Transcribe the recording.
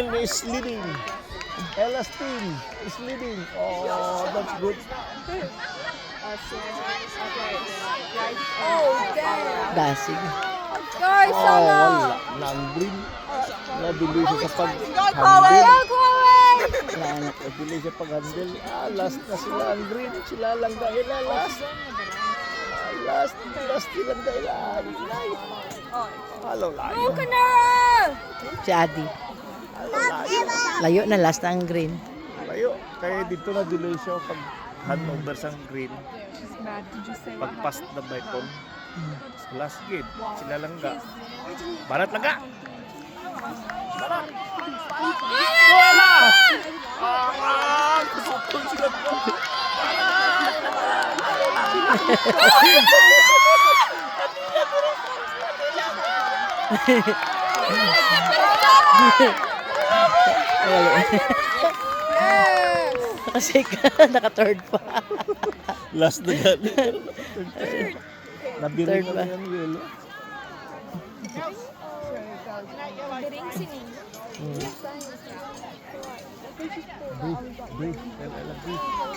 team is leading. Ella's team is leading. Oh, that's good. Oh, damn. Dasig. Guys, Oh, sama. wala. Nang-green. Nabili siya sa pag-handle. Go, Chloe! Nabili siya pag-handle. Last na sila ang green. Sila lang dahil last. Last silang dahil. Halo, layo. Go, Canara! Si Adi. Halo, layo. Layo na last ang green. Layo. Kaya dito na delay siya pag handover sa green. Pag-pass na by Paul. Last game. Sila lang ga. Barat lang ga. Barat. Wala! Kusukon sila po. Kasi naka-third pa. Last na gali. Nabili Third na ba? yan, Will. Brief.